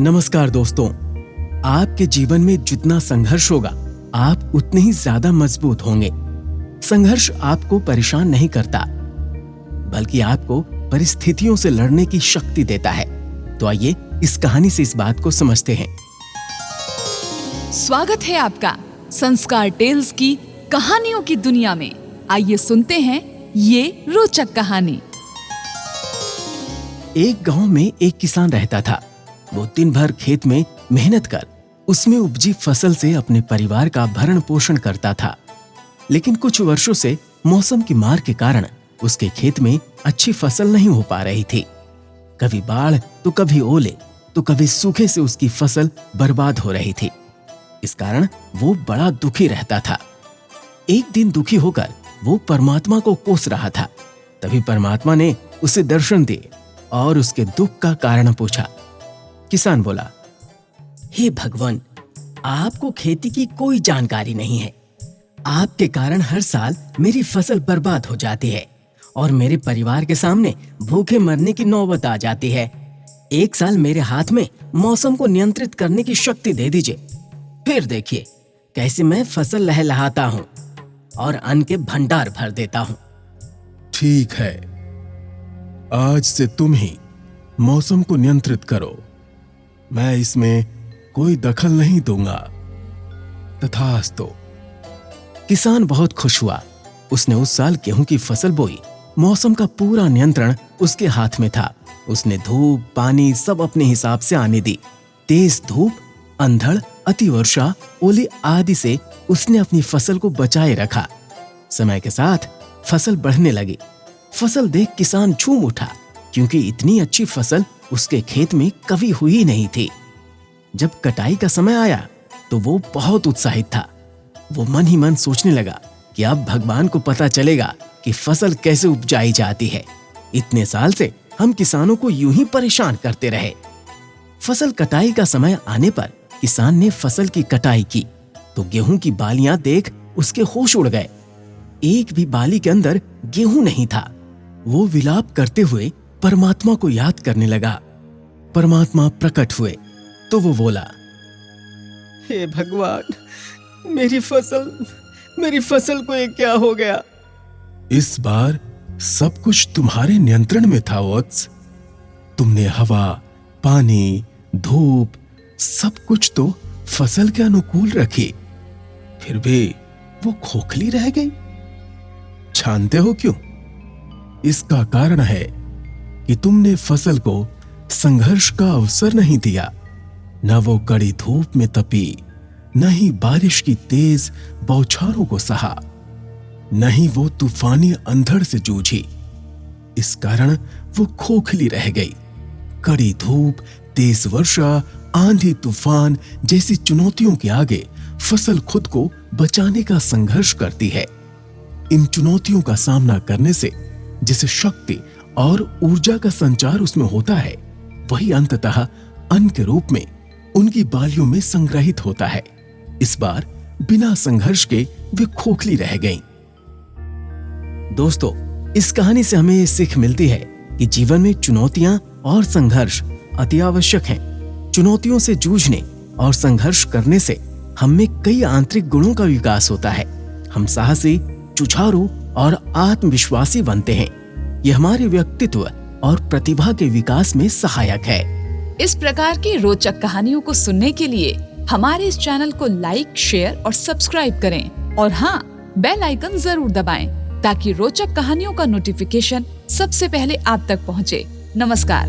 नमस्कार दोस्तों, आपके जीवन में जितना संघर्ष होगा आप उतने ही ज्यादा मजबूत होंगे। संघर्ष आपको परेशान नहीं करता बल्कि आपको परिस्थितियों से लड़ने की शक्ति देता है। तो आइए इस कहानी से इस बात को समझते हैं। स्वागत है आपका संस्कार टेल्स की कहानियों की दुनिया में। आइए सुनते हैं ये रोचक कहानी। एक गांव में एक किसान रहता था। वो दिन भर खेत में मेहनत कर उसमें उपजी फसल से अपने परिवार का भरण पोषण करता था। लेकिन कुछ वर्षों से मौसम की मार के कारण उसके खेत में अच्छी फसल नहीं हो पा रही थी। कभी बाढ़ तो कभी ओले तो कभी सूखे से उसकी फसल बर्बाद हो रही थी। इस कारण वो बड़ा दुखी रहता था। एक दिन दुखी होकर वो परमात्मा को कोस रहा था। तभी परमात्मा ने उसे दर्शन दिए और उसके दुख का कारण पूछा। किसान बोला, हे भगवान, आपको खेती की कोई जानकारी नहीं है। आपके कारण हर साल मेरी फसल बर्बाद हो जाती है और मेरे परिवार के सामने भूखे मरने की नौबत आ जाती है। एक साल मेरे हाथ में मौसम को नियंत्रित करने की शक्ति दे दीजिए, फिर देखिए कैसे मैं फसल लहलहाता हूँ और अन्न के भंडार भर देता हूँ। ठीक है, आज से तुम ही मौसम को नियंत्रित करो। मैं इसमें कोई दखल नहीं दूंगा। तथास्तु। किसान बहुत खुश हुआ। उसने उस साल गेहूं की फसल बोई। मौसम का पूरा नियंत्रण उसके हाथ में था। उसने धूप पानी सब अपने हिसाब से आने दी। तेज धूप, अंधड़, अतिवर्षा, ओले आदि से उसने अपनी फसल को बचाए रखा। समय के साथ फसल बढ़ने लगी। फसल देख किसान झूम उठा, क्योंकि इतनी अच्छी फसल उसके खेत में कभी हुई नहीं थी। जब कटाई का समय आया तो वो बहुत उत्साहित था। वो मन ही मन सोचने लगा कि अब भगवान को पता चलेगा कि फसल कैसे उपजाई जाती है। इतने साल से हम किसानों को यूं ही परेशान करते रहे। फसल कटाई का समय आने पर किसान ने फसल की कटाई की तो गेहूं की बालियां देख उसके होश उड़ गए। एक भी बाली के अंदर गेहूं नहीं था। वो विलाप करते हुए परमात्मा को याद करने लगा। परमात्मा प्रकट हुए तो वो बोला, हे भगवान, मेरी फसल को ये क्या हो गया? इस बार सब कुछ तुम्हारे नियंत्रण में था वत्स। तुमने हवा, पानी, धूप सब कुछ तो फसल के अनुकूल रखी, फिर भी वो खोखली रह गई। जानते हो क्यों? इसका कारण है कि तुमने फसल को संघर्ष का अवसर नहीं दिया। न वो कड़ी धूप में तपी, न ही बारिश की तेज बौछारों को सहा, न ही वो तूफानी अंधड़ से जूझी। इस कारण वो खोखली रह गई। कड़ी धूप, तेज वर्षा, आंधी तूफान जैसी चुनौतियों के आगे फसल खुद को बचाने का संघर्ष करती है। इन चुनौतियों का सामना करने से जिसे शक्ति और ऊर्जा का संचार उसमें होता है, वही अंततः अन्न के रूप में उनकी बालियों में संग्रहित होता है। इस बार बिना संघर्ष के वे खोखली रह गईं। दोस्तों, इस कहानी से हमें सीख मिलती है कि जीवन में चुनौतियां और संघर्ष अति आवश्यक हैं। चुनौतियों से जूझने और संघर्ष करने से हम में कई आंतरिक गुणों का विकास होता है। हम साहसी, जुझारू और आत्मविश्वासी बनते हैं। यह हमारे व्यक्तित्व और प्रतिभा के विकास में सहायक है। इस प्रकार की रोचक कहानियों को सुनने के लिए हमारे इस चैनल को लाइक, शेयर और सब्सक्राइब करें। और हाँ, बेल आइकन जरूर दबाएं ताकि रोचक कहानियों का नोटिफिकेशन सबसे पहले आप तक पहुँचे। नमस्कार।